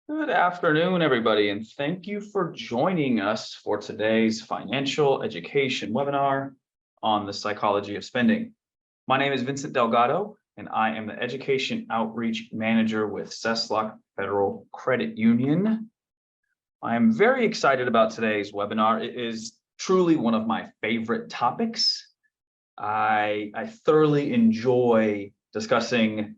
Good afternoon, everybody, and thank you for joining us for today's financial education webinar on the psychology of spending. My name is Vincent Delgado, and I am the Education Outreach Manager with Cesslock Federal Credit Union. I am very excited about today's webinar. It is truly one of my favorite topics. I thoroughly enjoy discussing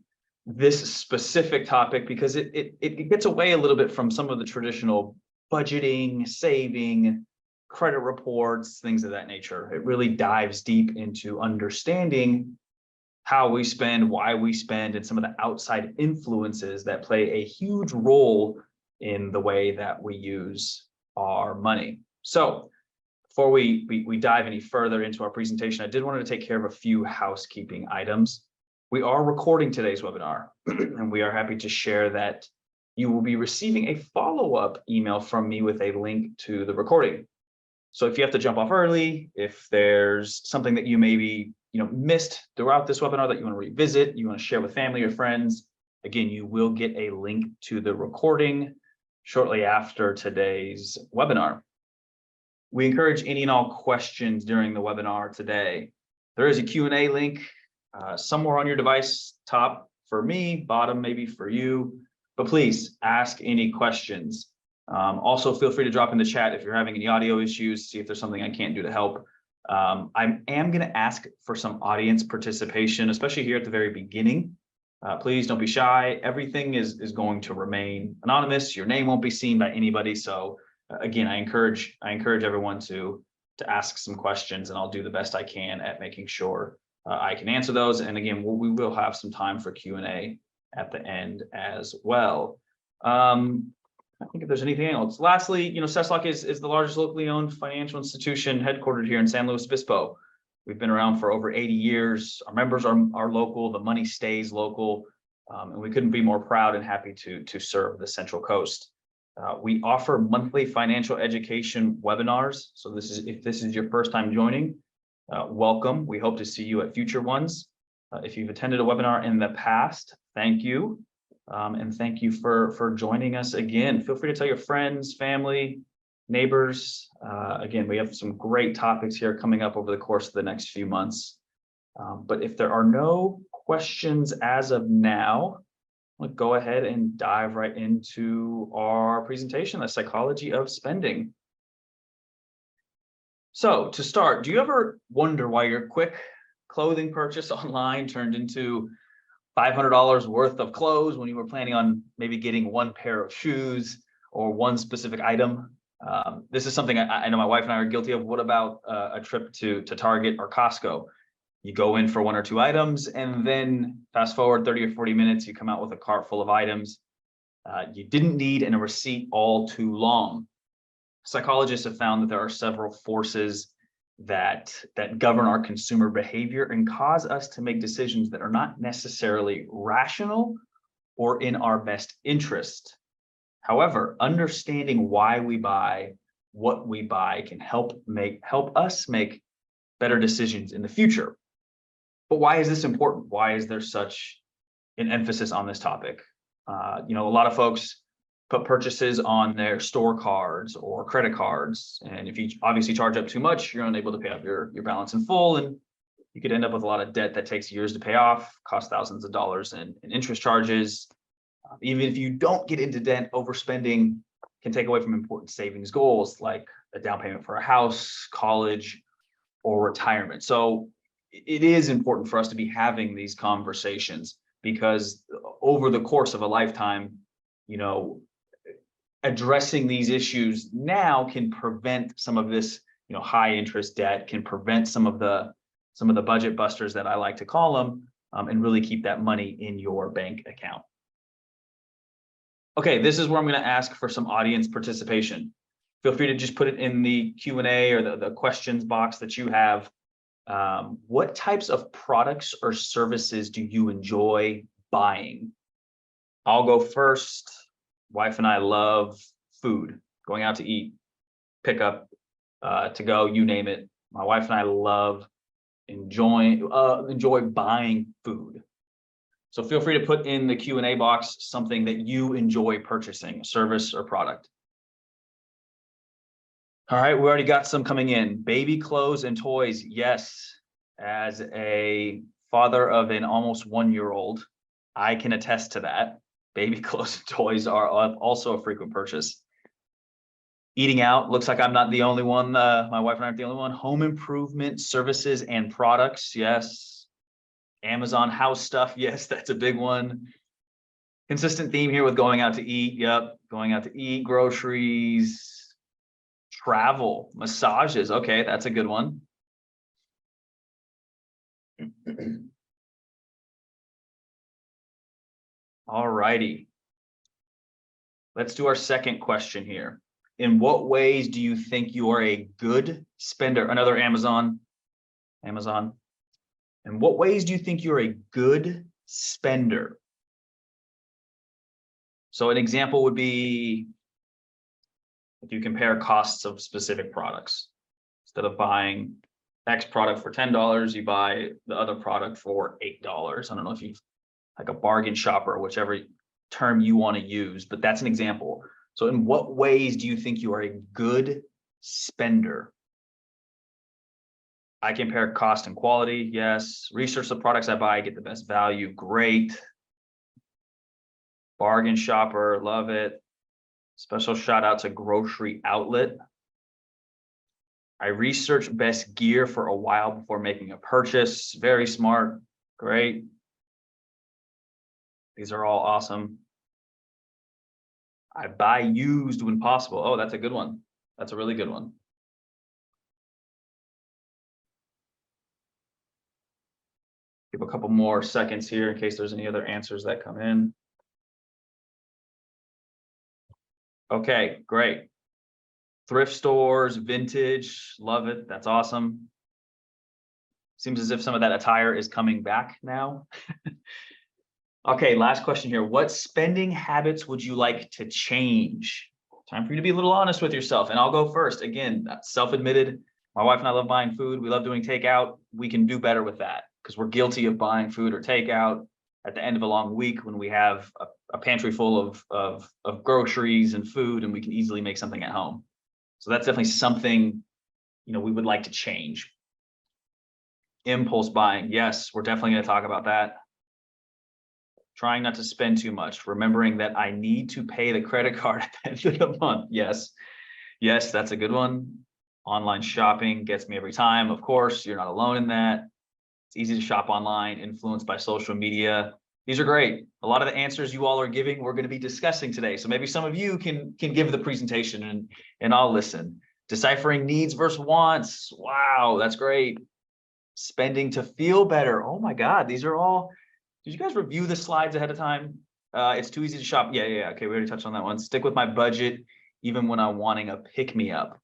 this specific topic because it gets away a little bit from some of the traditional budgeting, saving, credit reports, things of that nature. It really dives deep into understanding how we spend, why we spend, and some of the outside influences that play a huge role in the way that we use our money. So before we dive any further into our presentation, I did want to take care of a few housekeeping items. We are recording today's webinar, and we are happy to share that you will be receiving a follow-up email from me with a link to the recording. So if you have to jump off early, if there's something that you maybe missed throughout this webinar that you want to revisit, you want to share with family or friends, again, you will get a link to the recording shortly after today's webinar. We encourage any and all questions during the webinar today. There is a Q&A link somewhere on your device, top for me, bottom maybe for you, but please ask any questions. Also, feel free to drop in the chat if you're having any audio issues, see if there's something I can't do to help. I am going to ask for some audience participation, especially here at the very beginning. Please don't be shy. Everything is going to remain anonymous. Your name won't be seen by anybody. So again, I encourage everyone to ask some questions, and I'll do the best I can at making sure I can answer those. And again, we will have some time for Q&A at the end as well. I think if there's anything else. Lastly, Cesslock is the largest locally owned financial institution headquartered here in San Luis Obispo. We've been around for over 80 years. Our members are local. The money stays local. And we couldn't be more proud and happy to serve the Central Coast. We offer monthly financial education webinars. So if this is your first time joining, welcome. We hope to see you at future ones. If you've attended a webinar in the past, thank you. And thank you for joining us again. Feel free to tell your friends, family, neighbors. Again, we have some great topics here coming up over the course of the next few months. But if there are no questions as of now, let's go ahead and dive right into our presentation, the psychology of spending. So to start, do you ever wonder why your quick clothing purchase online turned into $500 worth of clothes when you were planning on maybe getting one pair of shoes or one specific item? This is something I know my wife and I are guilty of. What about a trip to Target or Costco? You go in for one or two items, and then fast forward 30 or 40 minutes, you come out with a cart full of items you didn't need and a receipt all too long. Psychologists have found that there are several forces that govern our consumer behavior and cause us to make decisions that are not necessarily rational or in our best interest. However, understanding why we buy what we buy can help us make better decisions in the future. But why is this important? Why is there such an emphasis on this topic? A lot of folks put purchases on their store cards or credit cards. And if you obviously charge up too much, you're unable to pay off your balance in full. And you could end up with a lot of debt that takes years to pay off, cost thousands of dollars in interest charges. Even if you don't get into debt, overspending can take away from important savings goals like a down payment for a house, college, or retirement. So it is important for us to be having these conversations because over the course of a lifetime, addressing these issues now can prevent some of this, high interest debt, can prevent some of the budget busters that I like to call them, and really keep that money in your bank account. Okay, this is where I'm going to ask for some audience participation. Feel free to just put it in the Q&A or the questions box that you have. What types of products or services do you enjoy buying? I'll go first. Wife and I love food, going out to eat, pick up, to go, you name it. My wife and I love enjoy buying food. So feel free to put in the Q&A box something that you enjoy purchasing, a service or product. All right, we already got some coming in. Baby clothes and toys. Yes, as a father of an almost 1-year-old, I can attest to that. Baby clothes and toys are also a frequent purchase. Eating out, looks like I'm not the only one. My wife and I aren't the only one. Home improvement services and products. Yes. Amazon house stuff. Yes, that's a big one. Consistent theme here with going out to eat. Yep. Going out to eat, groceries, travel, massages. Okay, that's a good one. All righty. Let's do our second question here. In what ways do you think you are a good spender? Another Amazon. In what ways do you think you're a good spender? So an example would be if you compare costs of specific products. Instead of buying X product for $10, you buy the other product for $8. I don't know if you like a bargain shopper, whichever term you want to use, but that's an example. So in what ways do you think you are a good spender? I compare cost and quality. Yes. Research the products I buy, get the best value. Great. Bargain shopper. Love it. Special shout out to grocery outlet. I research best gear for a while before making a purchase. Very smart. Great. These are all awesome. I buy used when possible. Oh, that's a good one. That's a really good one. Give a couple more seconds here in case there's any other answers that come in. Okay, great. Thrift stores, vintage, love it. That's awesome. Seems as if some of that attire is coming back now. Okay, last question here. What spending habits would you like to change? Time for you to be a little honest with yourself. And I'll go first. Again, that's self-admitted. My wife and I love buying food. We love doing takeout. We can do better with that because we're guilty of buying food or takeout at the end of a long week when we have a pantry full of groceries and food, and we can easily make something at home. So that's definitely something, we would like to change. Impulse buying. Yes, we're definitely going to talk about that. Trying not to spend too much, remembering that I need to pay the credit card at the end of the month. Yes, that's a good one. Online shopping gets me every time. Of course, you're not alone in that. It's easy to shop online, influenced by social media. These are great. A lot of the answers you all are giving, we're going to be discussing today. So maybe some of you can give the presentation and I'll listen. Deciphering needs versus wants. Wow, that's great. Spending to feel better. Oh my God, these are all. Did you guys review the slides ahead of time? It's too easy to shop. Yeah. Okay, we already touched on that one. Stick with my budget, even when I'm wanting a pick-me-up.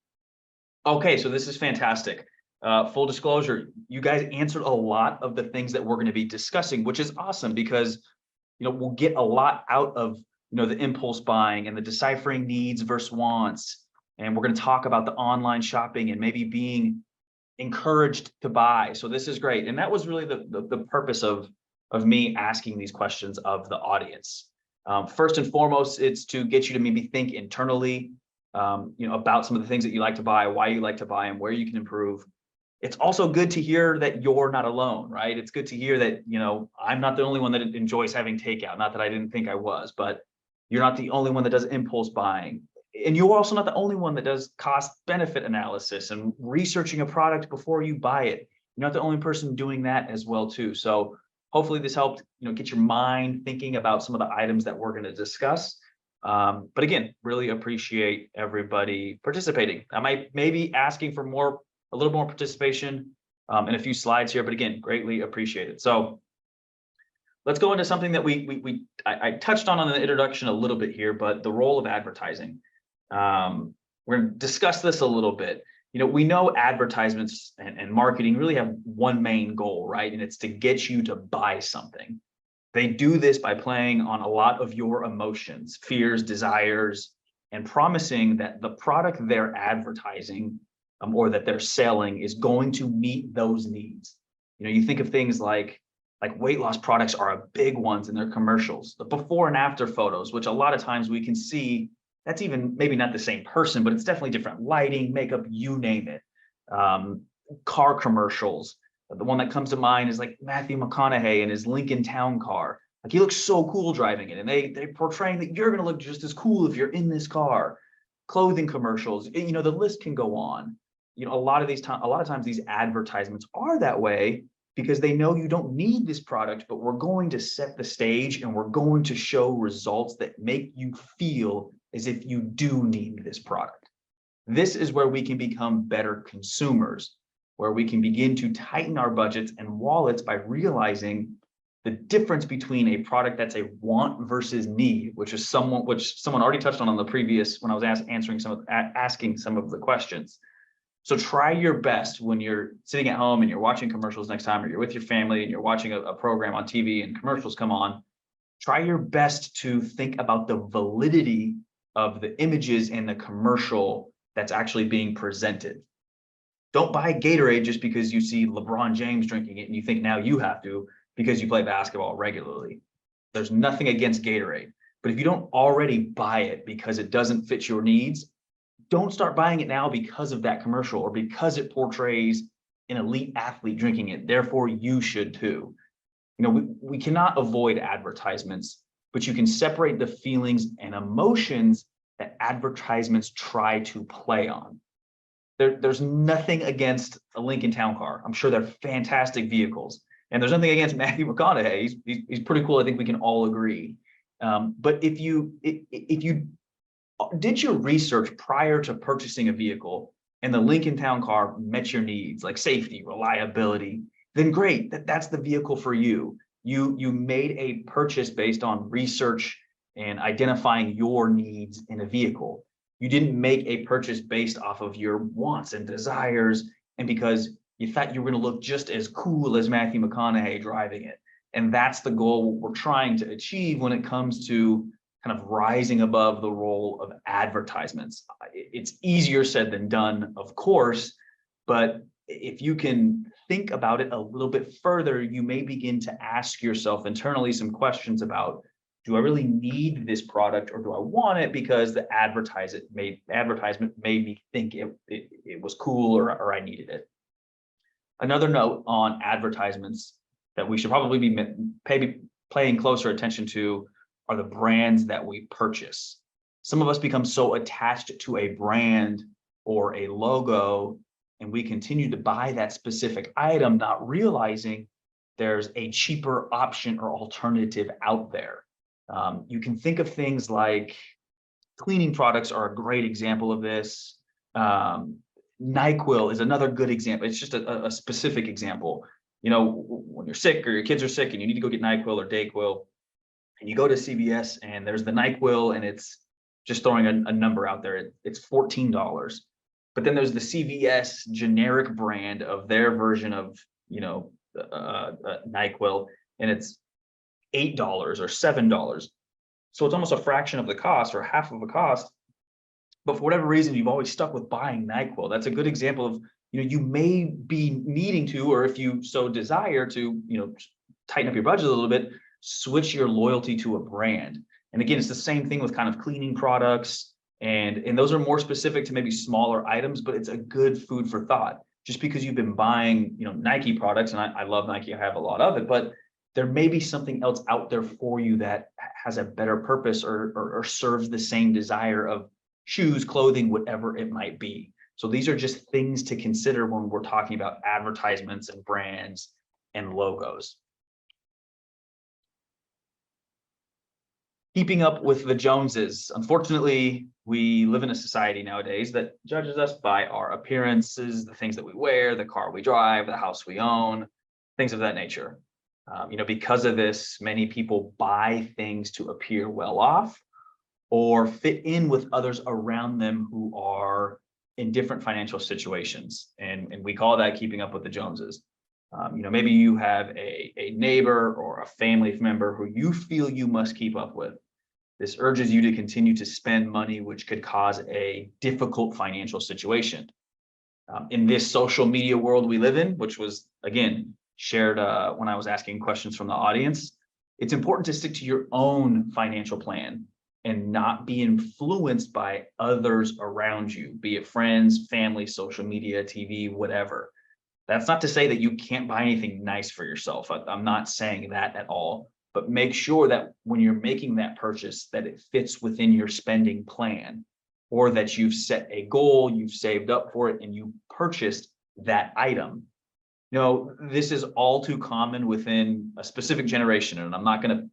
Okay, so this is fantastic. Full disclosure, you guys answered a lot of the things that we're going to be discussing, which is awesome because, we'll get a lot out of, the impulse buying and the deciphering needs versus wants. And we're going to talk about the online shopping and maybe being encouraged to buy. So this is great. And that was really the purpose of me asking these questions of the audience. First and foremost, it's to get you to maybe think internally, about some of the things that you like to buy, why you like to buy them, where you can improve. It's also good to hear that you're not alone, right? It's good to hear that, I'm not the only one that enjoys having takeout. Not that I didn't think I was, but you're not the only one that does impulse buying. And you're also not the only one that does cost benefit analysis and researching a product before you buy it. You're not the only person doing that as well too. So hopefully this helped, get your mind thinking about some of the items that we're going to discuss. But again, really appreciate everybody participating. I might maybe asking for a little more participation in a few slides here, but again, greatly appreciate it. So let's go into something that I touched on in the introduction a little bit here, but the role of advertising. We're going to discuss this a little bit. We know advertisements and marketing really have one main goal, right? And it's to get you to buy something. They do this by playing on a lot of your emotions, fears, desires, and promising that the product they're advertising or that they're selling is going to meet those needs. You think of things like Like weight loss products are a big ones in their commercials. The before and after photos, which a lot of times we can see, that's even maybe not the same person, but it's definitely different lighting, makeup, you name it. Car commercials. The one that comes to mind is like Matthew McConaughey in his Lincoln Town car. Like he looks so cool driving it, and they're portraying that you're going to look just as cool if you're in this car. Clothing commercials, the list can go on. A lot of times these advertisements are that way because they know you don't need this product, but we're going to set the stage and we're going to show results that make you feel as if you do need this product. This is where we can become better consumers, where we can begin to tighten our budgets and wallets by realizing the difference between a product that's a want versus need, which someone already touched on the previous, when I was asking some of the questions. So try your best when you're sitting at home and you're watching commercials next time, or you're with your family and you're watching a program on TV and commercials come on, try your best to think about the validity of the images in the commercial that's actually being presented. Don't buy Gatorade just because you see LeBron James drinking it and you think now you have to because you play basketball regularly. There's nothing against Gatorade, but if you don't already buy it because it doesn't fit your needs, don't start buying it now because of that commercial or because it portrays an elite athlete drinking it. Therefore, you should too. We cannot avoid advertisements, but you can separate the feelings and emotions that advertisements try to play on. There's nothing against a Lincoln Town car. I'm sure they're fantastic vehicles. And there's nothing against Matthew McConaughey. He's pretty cool. I think we can all agree. But if you did your research prior to purchasing a vehicle and the Lincoln Town car met your needs, like safety, reliability, then great, that's the vehicle for you. You made a purchase based on research and identifying your needs in a vehicle. You didn't make a purchase based off of your wants and desires and because you thought you were going to look just as cool as Matthew McConaughey driving it. And that's the goal we're trying to achieve when it comes to kind of rising above the role of advertisements. It's easier said than done, of course, but if you can think about it a little bit further, you may begin to ask yourself internally some questions about, do I really need this product or do I want it because the advertisement made me think it was cool or I needed it. Another note on advertisements that we should probably be paying closer attention to are the brands that we purchase. Some of us become so attached to a brand or a logo, and we continue to buy that specific item, not realizing there's a cheaper option or alternative out there. You can think of things like cleaning products are a great example of this. NyQuil is another good example. It's just a specific example. When you're sick or your kids are sick and you need to go get NyQuil or Dayquil, and you go to CVS and there's the NyQuil and it's just throwing a number out there. It's $14. But then there's the CVS generic brand of their version of, NyQuil, and it's $8 or $7. So it's almost a fraction of the cost or half of the cost. But for whatever reason, you've always stuck with buying NyQuil. That's a good example of, you may be needing to, or if you so desire to, tighten up your budget a little bit, switch your loyalty to a brand. And again, it's the same thing with kind of cleaning products. And those are more specific to maybe smaller items, but it's a good food for thought. Just because you've been buying, Nike products, and I love Nike, I have a lot of it, but there may be something else out there for you that has a better purpose or serves the same desire of shoes, clothing, whatever it might be. So these are just things to consider when we're talking about advertisements and brands and logos. Keeping up with the Joneses. Unfortunately, we live in a society nowadays that judges us by our appearances, the things that we wear, the car we drive, the house we own, things of that nature. Because of this, many people buy things to appear well off or fit in with others around them who are in different financial situations. And we call that keeping up with the Joneses. Maybe you have a neighbor or a family member who you feel you must keep up with. This urges you to continue to spend money, which could cause a difficult financial situation. In this social media world we live in, which was, again, shared when I was asking questions from the audience. It's important to stick to your own financial plan and not be influenced by others around you, be it friends, family, social media, TV, whatever. That's not to say that you can't buy anything nice for yourself. I'm not saying that at all, but make sure that when you're making that purchase, that it fits within your spending plan, or that you've set a goal, you've saved up for it, and you purchased that item. You know, this is all too common within a specific generation, and I'm not going to,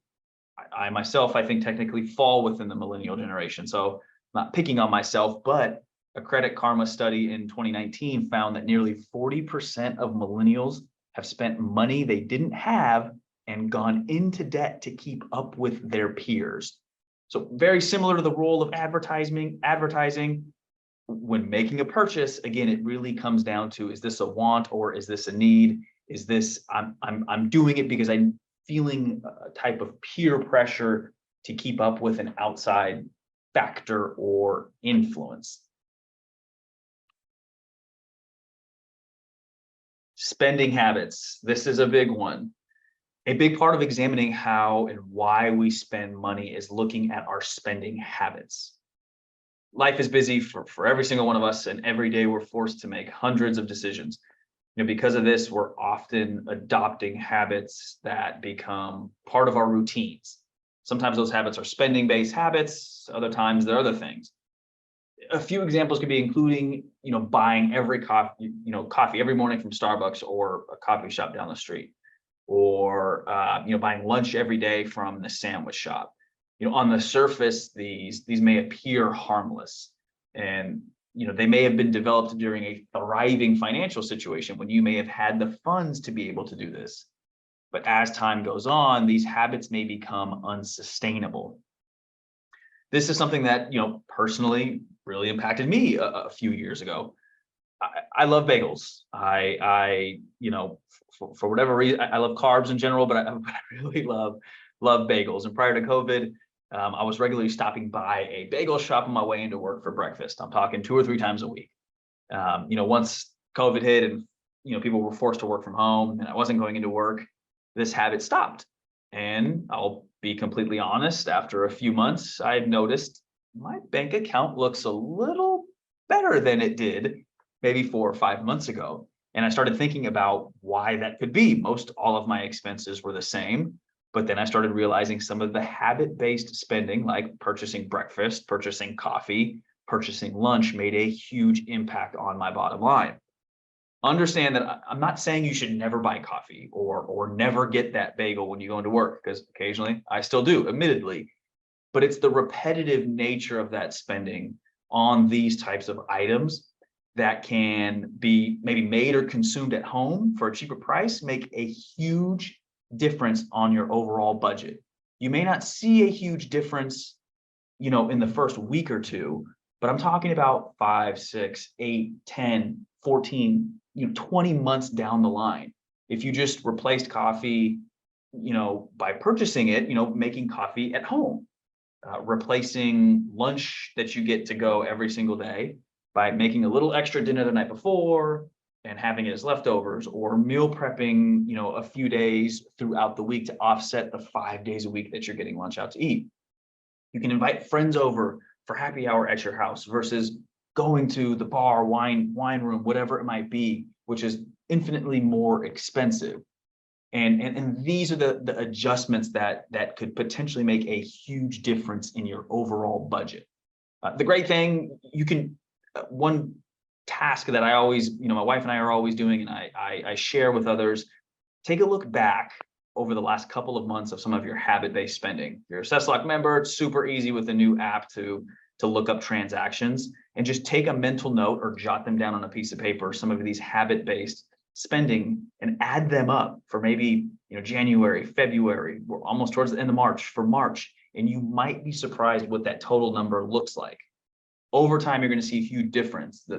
I myself, I think technically fall within the millennial generation. So I'm not picking on myself, but a Credit Karma study in 2019 found that nearly 40% of millennials have spent money they didn't have and gone into debt to keep up with their peers. So very similar to the role of advertising. When making a purchase, again, it really comes down to, is this a want or is this a need? Is this, I'm doing it because I'm feeling a type of peer pressure to keep up with an outside factor or influence. Spending habits. This is a big one. A big part of examining how and why we spend money is looking at our spending habits. Life is busy for every single one of us, and every day we're forced to make hundreds of decisions. You know, because of this, we're often adopting habits that become part of our routines. Sometimes those habits are spending-based habits, other times they're other things. A few examples could be including, buying every coffee every morning from Starbucks or a coffee shop down the street, or buying lunch every day from the sandwich shop. On the surface, these may appear harmless, and they may have been developed during a thriving financial situation when you may have had the funds to be able to do this. But as time goes on, these habits may become unsustainable. This is something that personally really impacted me a few years ago. I love bagels. For whatever reason, I love carbs in general, but I really love bagels. And prior to COVID, I was regularly stopping by a bagel shop on my way into work for breakfast. I'm talking 2 or 3 times a week. Once COVID hit and people were forced to work from home and I wasn't going into work, this habit stopped. And I'll be completely honest, after a few months, I've noticed my bank account looks a little better than it did maybe 4 or 5 months ago. And I started thinking about why that could be. Most all of my expenses were the same, but then I started realizing some of the habit-based spending, like purchasing breakfast, purchasing coffee, purchasing lunch, made a huge impact on my bottom line. Understand that I'm not saying you should never buy coffee or never get that bagel when you go into work, because occasionally I still do, admittedly, but it's the repetitive nature of that spending on these types of items that can be maybe made or consumed at home for a cheaper price, make a huge difference on your overall budget. You may not see a huge difference, in the first week or two, but I'm talking about 5, 6, 8, 10, 14, 20 months down the line. If you just replaced coffee, by purchasing it, making coffee at home, replacing lunch that you get to go every single day by making a little extra dinner the night before and having it as leftovers, or meal prepping, a few days throughout the week to offset the 5 days a week that you're getting lunch out to eat. You can invite friends over for happy hour at your house versus going to the bar, wine room, whatever it might be, which is infinitely more expensive. And these are the adjustments that could potentially make a huge difference in your overall budget. The great thing, one task that I always, my wife and I are always doing, and I share with others, take a look back over the last couple of months of some of your habit-based spending. If you're a SESLOC member, it's super easy with the new app to look up transactions, and just take a mental note or jot them down on a piece of paper, some of these habit-based spending, and add them up for maybe January, February. We're almost towards the end of March, for March, and you might be surprised what that total number looks like. Over time, you're going to see a huge difference. The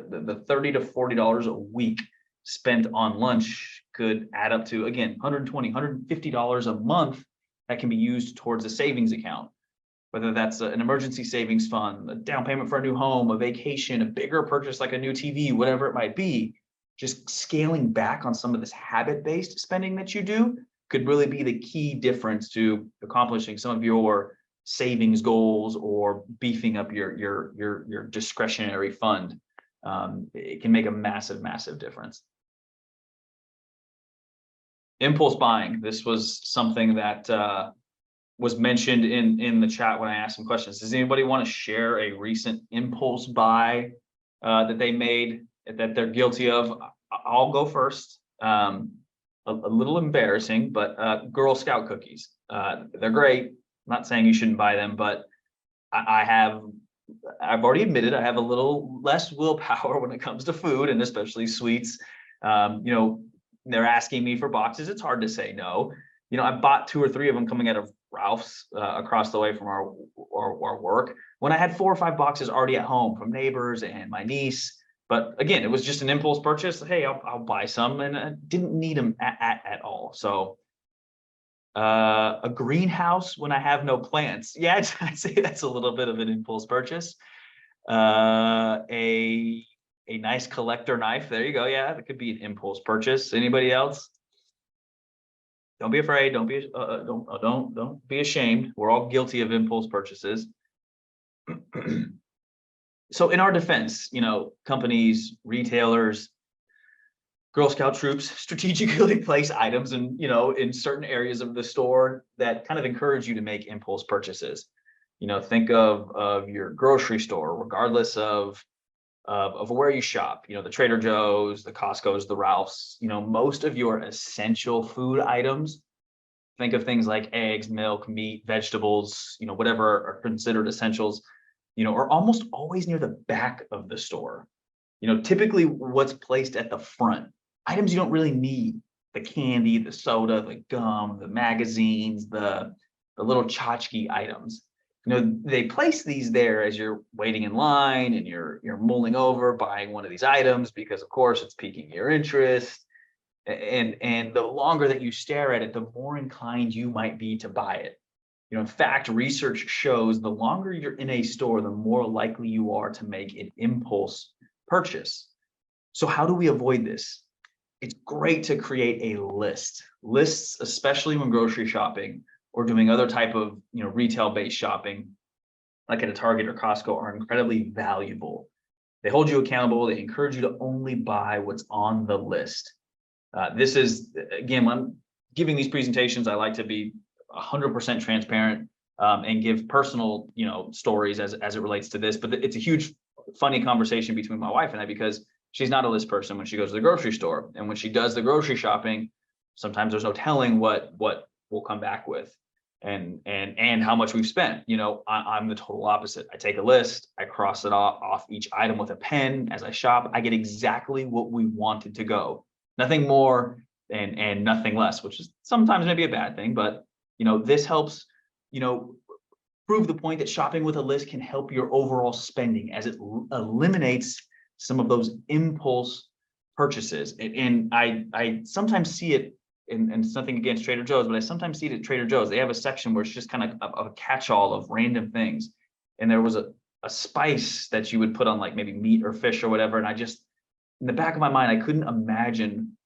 $30 to $40 a week spent on lunch could add up to, again, $120, $150 a month that can be used towards a savings account, whether that's an emergency savings fund, a down payment for a new home, a vacation, a bigger purchase like a new TV, whatever it might be. just scaling back on some of this habit-based spending that you do could really be the key difference to accomplishing some of your savings goals or beefing up your discretionary fund. It can make a massive difference. Impulse buying. This was something that was mentioned in the chat when I asked some questions. Does anybody want to share a recent impulse buy that they made that they're guilty of? I'll go first. A little embarrassing, but Girl Scout cookies. They're great. I'm not saying you shouldn't buy them, but I've already admitted I have a little less willpower when it comes to food, and especially sweets. They're asking me for boxes. It's hard to say no. I bought 2 or 3 of them coming out of Ralph's across the way from our work, when I had 4 or 5 boxes already at home from neighbors and my niece. But again, it was just an impulse purchase. Hey, I'll buy some, and I didn't need them at all. So a greenhouse when I have no plants. Yeah, I'd say that's a little bit of an impulse purchase. A nice collector knife. There you go. Yeah, that could be an impulse purchase. Anybody else? Don't be afraid. Don't be ashamed. We're all guilty of impulse purchases. So in our defense, companies, retailers, Girl Scout troops strategically place items in certain areas of the store that kind of encourage you to make impulse purchases. Think of your grocery store, regardless of where you shop. The Trader Joe's, the Costco's, the Ralph's. Most of your essential food items. Think of things like eggs, milk, meat, vegetables. Whatever are considered essentials. Are almost always near the back of the store. Typically what's placed at the front. Items you don't really need: the candy, the soda, the gum, the magazines, the little tchotchke items. They place these there as you're waiting in line and you're mulling over buying one of these items because, of course, it's piquing your interest. And the longer that you stare at it, the more inclined you might be to buy it. In fact, research shows the longer you're in a store, the more likely you are to make an impulse purchase. So how do we avoid this? It's great to create a list. Lists, especially when grocery shopping or doing other type of retail-based shopping, like at a Target or Costco, are incredibly valuable. They hold you accountable. They encourage you to only buy what's on the list. This is, again, when I'm giving these presentations, I like to be 100% transparent and give personal, stories as it relates to this. But it's a huge, funny conversation between my wife and I, because she's not a list person when she goes to the grocery store, and when she does the grocery shopping, sometimes there's no telling what we'll come back with and how much we've spent. I'm the total opposite. I take a list, I cross it off each item with a pen as I shop. I get exactly what we wanted to go, nothing more and nothing less, which is sometimes maybe a bad thing, but this helps, prove the point that shopping with a list can help your overall spending, as it eliminates some of those impulse purchases. And I sometimes see it, and it's nothing against Trader Joe's, but I sometimes see it at Trader Joe's. They have a section where it's just kind of a catch-all of random things. And there was a spice that you would put on like maybe meat or fish or whatever. And I just, in the back of my mind, I couldn't imagine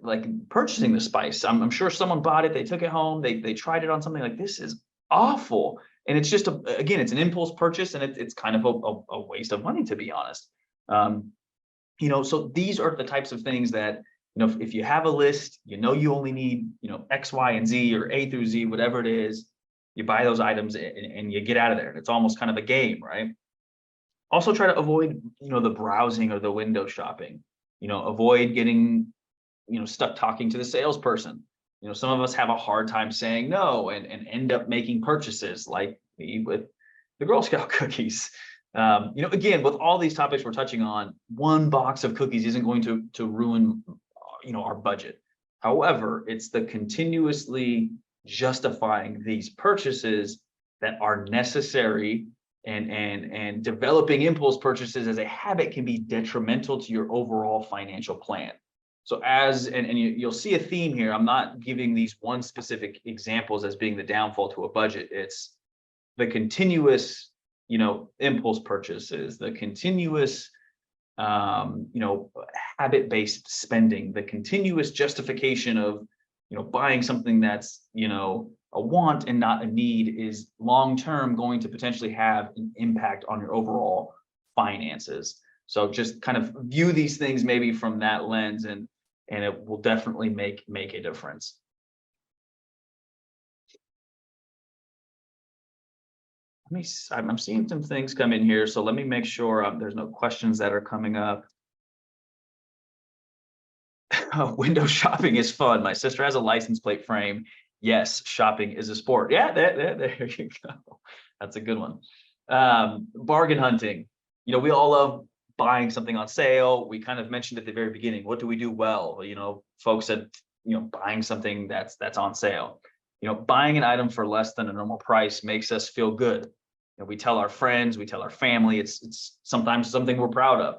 like purchasing the spice. I'm sure someone bought it, they took it home, they tried it on something, like, this is awful. And it's just again, it's an impulse purchase, and it's kind of a waste of money, to be honest. So these are the types of things that, if you have a list, you only need, X, Y, and Z, or A through Z, whatever it is, you buy those items and you get out of there. And it's almost kind of a game, right? Also try to avoid, the browsing or the window shopping. Avoid getting, stuck talking to the salesperson. Some of us have a hard time saying no and end up making purchases, like me with the Girl Scout cookies. Again, with all these topics we're touching on, one box of cookies isn't going to ruin, our budget. However, it's the continuously justifying these purchases that are necessary, and developing impulse purchases as a habit can be detrimental to your overall financial plan. So you'll see a theme here. I'm not giving these one specific examples as being the downfall to a budget. It's the continuous, impulse purchases, the continuous habit-based spending, the continuous justification of, buying something that's, a want and not a need is long-term going to potentially have an impact on your overall finances. So just kind of view these things maybe from that lens, and it will definitely make a difference. I'm seeing some things come in here, so let me make sure there's no questions that are coming up. Window shopping is fun. My sister has a license plate frame. Yes, shopping is a sport. Yeah, there you go. That's a good one. Bargain hunting. We all love buying something on sale. We kind of mentioned at the very beginning, what do we do well? Folks said, buying something that's on sale. Buying an item for less than a normal price makes us feel good. We tell our friends, we tell our family, it's sometimes something we're proud of.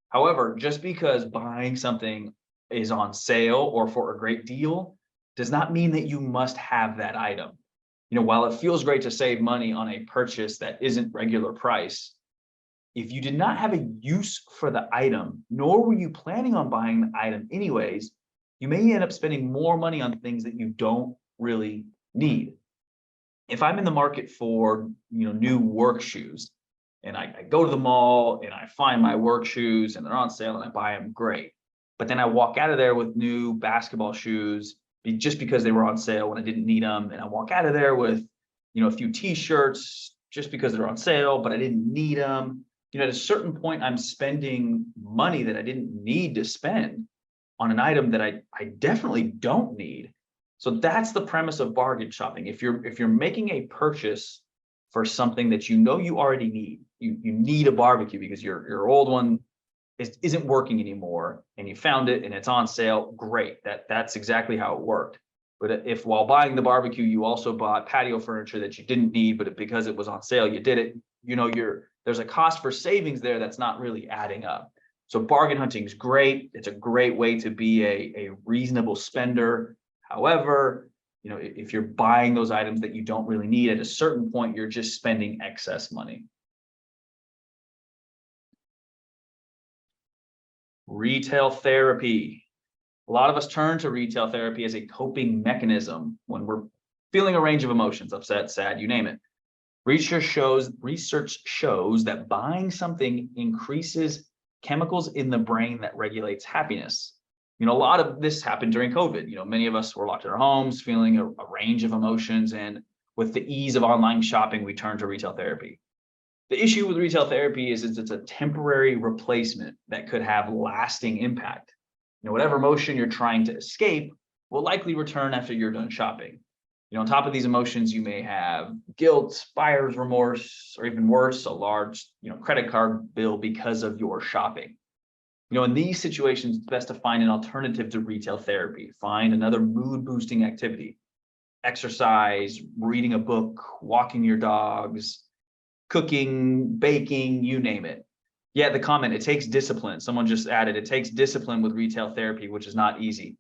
However, just because buying something is on sale or for a great deal does not mean that you must have that item. While it feels great to save money on a purchase that isn't regular price, if you did not have a use for the item, nor were you planning on buying the item anyways, you may end up spending more money on things that you don't really need. If I'm in the market for, new work shoes, and I go to the mall and I find my work shoes and they're on sale and I buy them, great. But then I walk out of there with new basketball shoes just because they were on sale when I didn't need them. And I walk out of there with, a few t-shirts just because they're on sale, but I didn't need them. At a certain point, I'm spending money that I didn't need to spend on an item that I definitely don't need. So that's the premise of bargain shopping. If you're making a purchase for something that you already need, you need a barbecue because your old one isn't working anymore, and you found it and it's on sale, great. That's exactly how it worked. But if while buying the barbecue, you also bought patio furniture that you didn't need, but because it was on sale, you did it, there's a cost for savings there that's not really adding up. So bargain hunting is great. It's a great way to be a reasonable spender. However, if you're buying those items that you don't really need, at a certain point, you're just spending excess money. Retail therapy. A lot of us turn to retail therapy as a coping mechanism when we're feeling a range of emotions, upset, sad, you name it. Research shows that buying something increases chemicals in the brain that regulates happiness. A lot of this happened during COVID. Many of us were locked in our homes, feeling a range of emotions, and with the ease of online shopping, we turned to retail therapy. The issue with retail therapy is it's a temporary replacement that could have lasting impact. Whatever emotion you're trying to escape will likely return after you're done shopping. On top of these emotions, you may have guilt, buyer's remorse, or even worse, a large, credit card bill because of your shopping. In these situations, it's best to find an alternative to retail therapy. Find another mood-boosting activity. Exercise, reading a book, walking your dogs, cooking, baking, you name it. Yeah, the comment, it takes discipline. Someone just added, it takes discipline with retail therapy, which is not easy.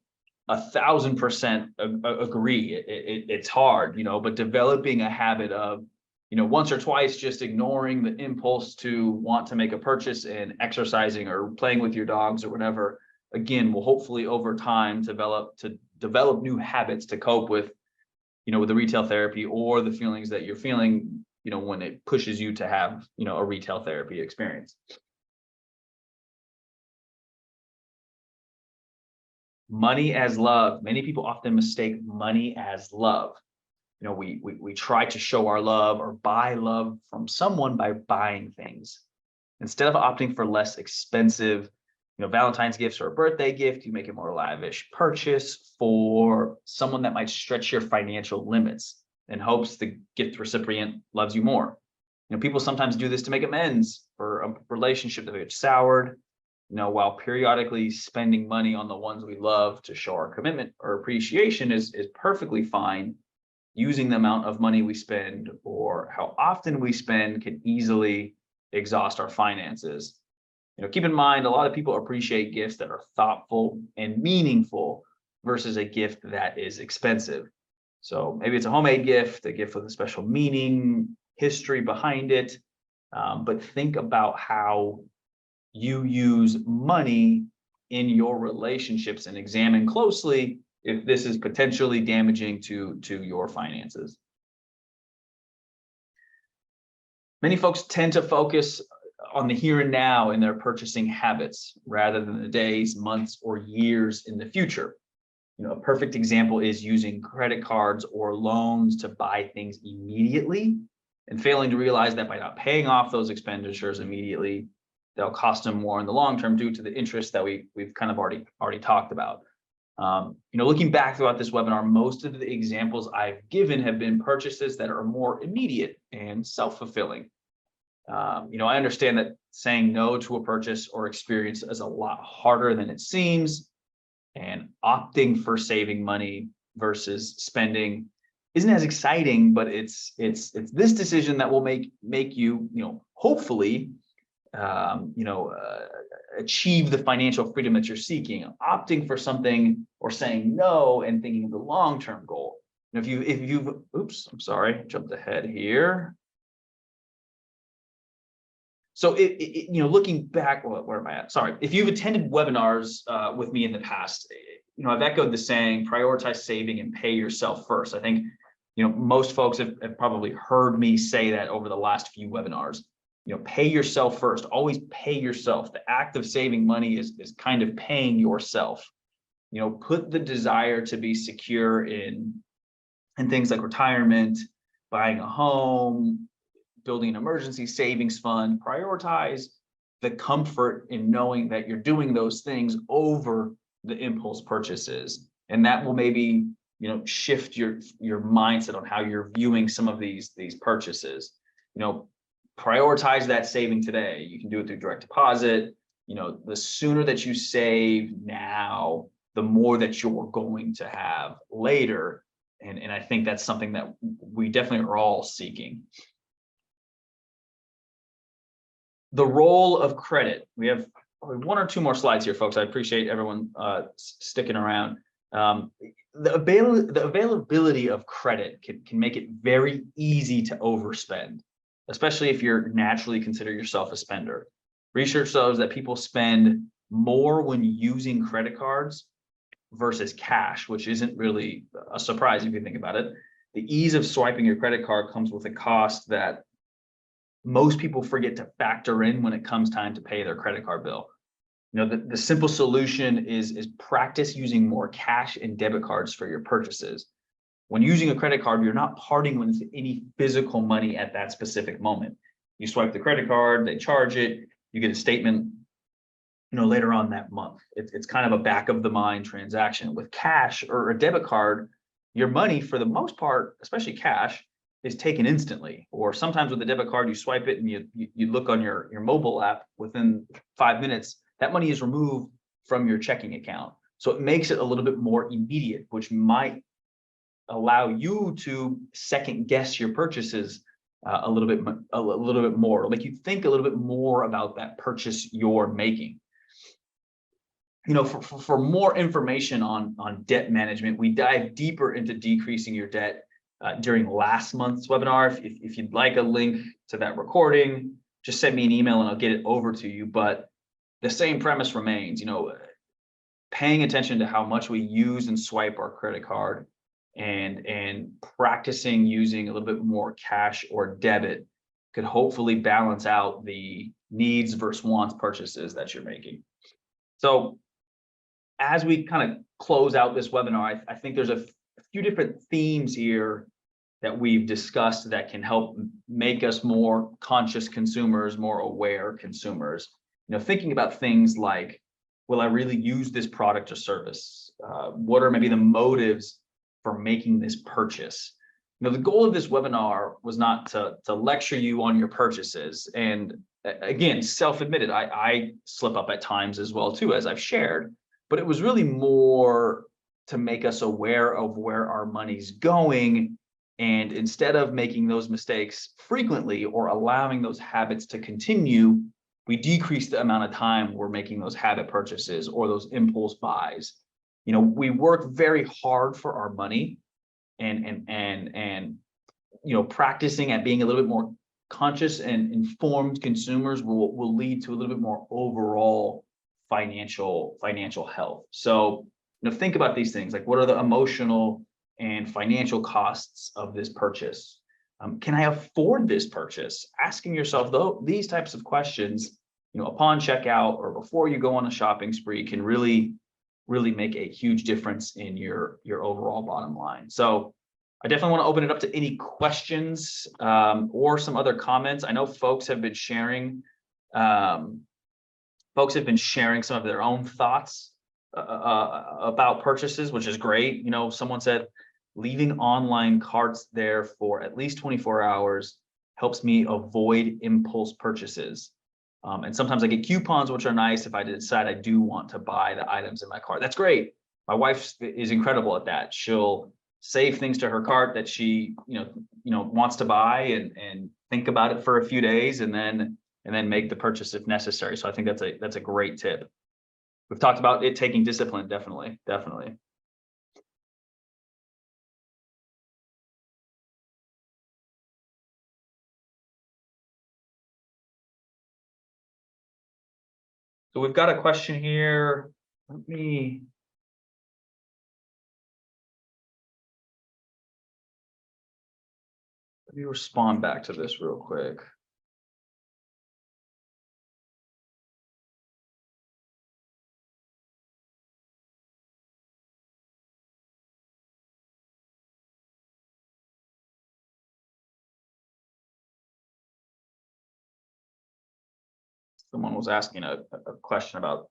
1,000% agree. It's hard, but developing a habit of, once or twice just ignoring the impulse to want to make a purchase and exercising or playing with your dogs or whatever, again, will hopefully over time develop new habits to cope with, with the retail therapy or the feelings that you're feeling, when it pushes you to have, a retail therapy experience. Money as love. Many people often mistake money as love. We try to show our love or buy love from someone by buying things. Instead of opting for less expensive, Valentine's gifts or a birthday gift, you make a more lavish purchase for someone that might stretch your financial limits in hopes the gift recipient loves you more. People sometimes do this to make amends for a relationship that gets soured, while periodically spending money on the ones we love to show our commitment or appreciation is perfectly fine. Using the amount of money we spend or how often we spend can easily exhaust our finances. Keep in mind, a lot of people appreciate gifts that are thoughtful and meaningful versus a gift that is expensive. So maybe it's a homemade gift, a gift with a special meaning, history behind it. But think about how you use money in your relationships and examine closely if this is potentially damaging to your finances. Many folks tend to focus on the here and now in their purchasing habits rather than the days, months, or years in the future. A perfect example is using credit cards or loans to buy things immediately and failing to realize that by not paying off those expenditures immediately, they'll cost them more in the long term due to the interest that we've kind of already talked about. Looking back throughout this webinar, most of the examples I've given have been purchases that are more immediate and self-fulfilling. I understand that saying no to a purchase or experience is a lot harder than it seems, and opting for saving money versus spending isn't as exciting, but it's this decision that will make you, hopefully, achieve the financial freedom that you're seeking. Opting for something or saying no and thinking of the long-term goal. And if you've oops, I'm sorry, jumped ahead here. So looking back, where am I at? Sorry. If you've attended webinars with me in the past, I've echoed the saying, prioritize saving and pay yourself first. I think, most folks have probably heard me say that over the last few webinars. Pay yourself first. Always pay yourself. The act of saving money is kind of paying yourself. Put the desire to be secure in things like retirement, buying a home, building an emergency savings fund. Prioritize the comfort in knowing that you're doing those things over the impulse purchases. And that will maybe, shift your mindset on how you're viewing some of these purchases. Prioritize that saving today. You can do it through direct deposit. The sooner that you save now, the more that you're going to have later. And I think that's something that we definitely are all seeking. The role of credit. We have one or two more slides here, folks. I appreciate everyone sticking around. The availability of credit can make it very easy to overspend, especially if you're naturally consider yourself a spender. Research shows that people spend more when using credit cards versus cash, which isn't really a surprise if you think about it. The ease of swiping your credit card comes with a cost that most people forget to factor in when it comes time to pay their credit card bill. The simple solution is practice using more cash and debit cards for your purchases. When using a credit card, you're not parting with any physical money at that specific moment. You swipe the credit card, they charge it, you get a statement, later on that month. It's kind of a back of the mind transaction. With cash or a debit card, your money, for the most part, especially cash, is taken instantly. Or sometimes with a debit card, you swipe it and you look on your mobile app, within 5 minutes, that money is removed from your checking account. So it makes it a little bit more immediate, which might allow you to second guess your purchases a little bit more, make you think a little bit more about that purchase you're making. For more information on debt management, we dive deeper into decreasing your debt during last month's webinar. If you'd like a link to that recording, just send me an email and I'll get it over to you. But the same premise remains, paying attention to how much we use and swipe our credit card and practicing using a little bit more cash or debit could hopefully balance out the needs versus wants purchases that you're making. So as we kind of close out this webinar, I think there's a few different themes here that we've discussed that can help make us more conscious consumers, more aware consumers. Thinking about things like, will I really use this product or service? What are maybe the motives for making this purchase? The goal of this webinar was not to lecture you on your purchases. And again, self-admitted, I slip up at times as well too, as I've shared, but it was really more to make us aware of where our money's going. And instead of making those mistakes frequently or allowing those habits to continue, we decrease the amount of time we're making those habit purchases or those impulse buys. We work very hard for our money and practicing at being a little bit more conscious and informed consumers will lead to a little bit more overall financial health. So, think about these things, like what are the emotional and financial costs of this purchase? Can I afford this purchase? Asking yourself these types of questions, upon checkout or before you go on a shopping spree can really make a huge difference in your overall bottom line. So I definitely want to open it up to any questions or some other comments. I know folks have been sharing some of their own thoughts about purchases, which is great. Someone said leaving online carts there for at least 24 hours helps me avoid impulse purchases. And sometimes I get coupons, which are nice if I decide I do want to buy the items in my cart. That's great. My wife is incredible at that. She'll save things to her cart that she, wants to buy and think about it for a few days and then make the purchase if necessary. So I think that's a great tip. We've talked about it taking discipline. Definitely. So we've got a question here. Let me respond back to this real quick. Someone was asking a question about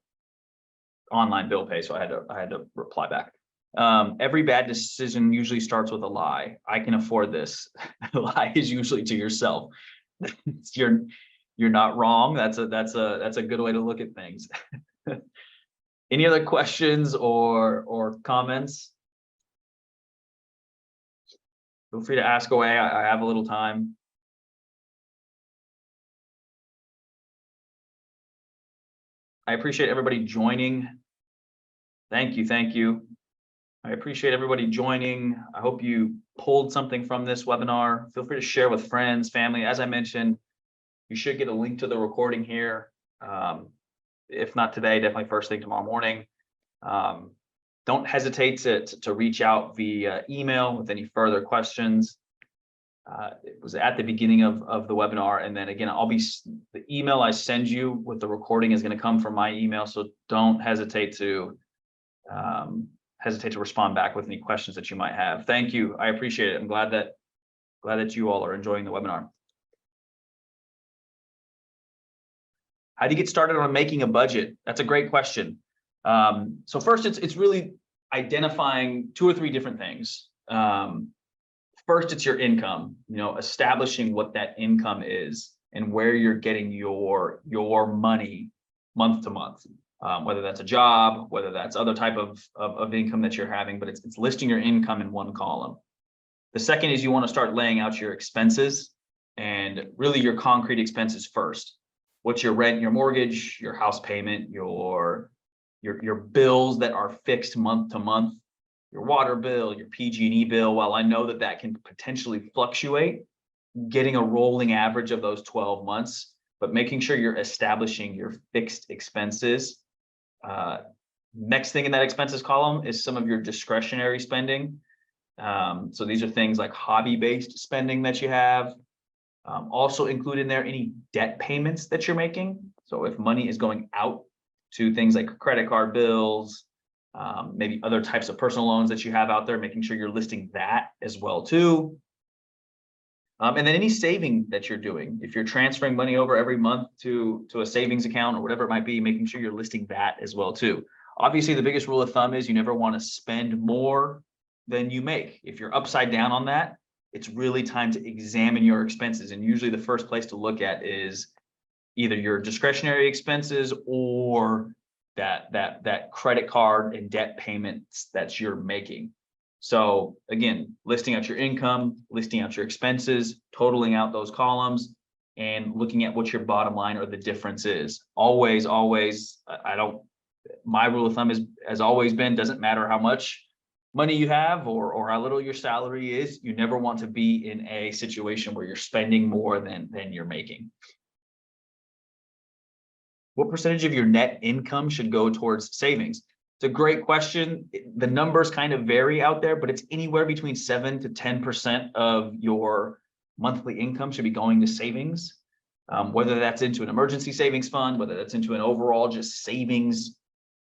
online bill pay, so I had to reply back. Every bad decision usually starts with a lie. I can afford this. The lie is usually to yourself. You're not wrong. That's a good way to look at things. Any other questions or comments? Feel free to ask away. I have a little time. I appreciate everybody joining. Thank you. I appreciate everybody joining. I hope you pulled something from this webinar. Feel free to share with friends, family. As I mentioned, you should get a link to the recording here. If not today, definitely first thing tomorrow morning. Don't hesitate to reach out via email with any further questions. It was at the beginning of the webinar, and then again, the email I send you with the recording is going to come from my email, so don't hesitate to respond back with any questions that you might have. Thank you. I appreciate it. I'm glad that you all are enjoying the webinar. How do you get started on making a budget? That's a great question. So first, it's really identifying 2 or 3 different things. First, it's your income, establishing what that income is and where you're getting your money month to month, whether that's a job, whether that's other type of income that you're having, but it's listing your income in one column. The second is you want to start laying out your expenses and really your concrete expenses first. What's your rent, your mortgage, your house payment, your bills that are fixed month to month, your water bill, your PG&E bill. While I know that can potentially fluctuate, getting a rolling average of those 12 months, but making sure you're establishing your fixed expenses. Next thing in that expenses column is some of your discretionary spending. So these are things like hobby-based spending that you have. Also include in there any debt payments that you're making. So if money is going out to things like credit card bills, maybe other types of personal loans that you have out there, making sure you're listing that as well too. And then any saving that you're doing, if you're transferring money over every month to a savings account or whatever it might be, making sure you're listing that as well too. Obviously, the biggest rule of thumb is you never want to spend more than you make. If you're upside down on that, it's really time to examine your expenses. And usually the first place to look at is either your discretionary expenses or that credit card and debt payments that you're making. So again, listing out your income, listing out your expenses, totaling out those columns, and looking at what your bottom line or the difference is. Always, my rule of thumb has always been, doesn't matter how much money you have or how little your salary is, you never want to be in a situation where you're spending more than you're making. What percentage of your net income should go towards savings? It's a great question. The numbers kind of vary out there, but it's anywhere between 7 to 10% of your monthly income should be going to savings. Whether that's into an emergency savings fund, whether that's into an overall just savings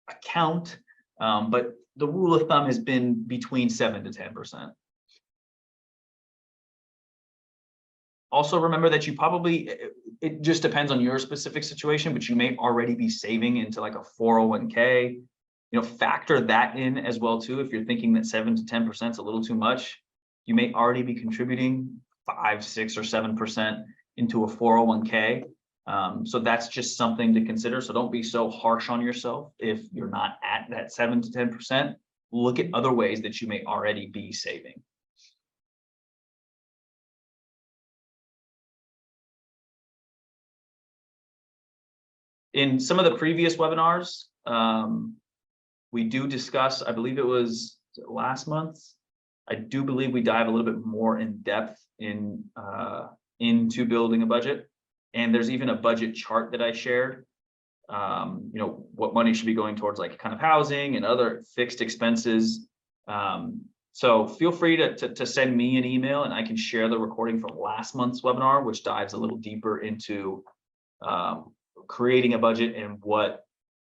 account. But the rule of thumb has been between 7 to 10%. Also remember that you probably, it just depends on your specific situation, but you may already be saving into like a 401k. Factor that in as well too. If you're thinking that 7 to 10% is a little too much, you may already be contributing 5, 6, or 7% into a 401k. So that's just something to consider. So don't be so harsh on yourself if you're not at that 7 to 10%. Look at other ways that you may already be saving. In some of the previous webinars, we do discuss, I believe it was last month, I do believe we dive a little bit more in depth into building a budget. And there's even a budget chart that I shared, what money should be going towards like kind of housing and other fixed expenses. So feel free to send me an email and I can share the recording from last month's webinar, which dives a little deeper into creating a budget and what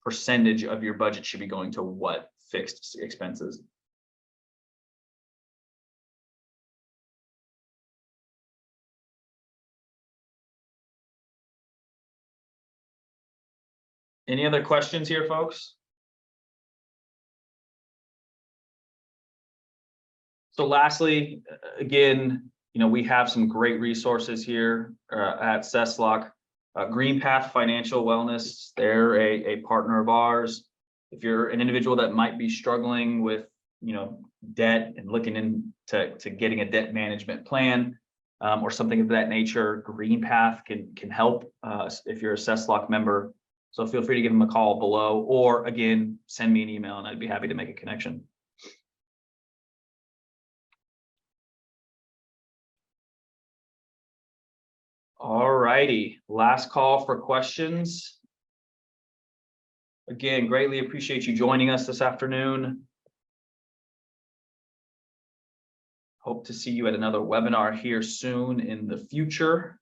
percentage of your budget should be going to what fixed expenses. Any other questions here, folks? So lastly, again, we have some great resources here at CESLOC. Green Path Financial Wellness, they're a partner of ours. If you're an individual that might be struggling with, debt and looking into getting a debt management plan or something of that nature, Green Path can help if you're a CESLOC member. So feel free to give them a call below, or again, send me an email and I'd be happy to make a connection. All righty, last call for questions. Again, greatly appreciate you joining us this afternoon. Hope to see you at another webinar here soon in the future.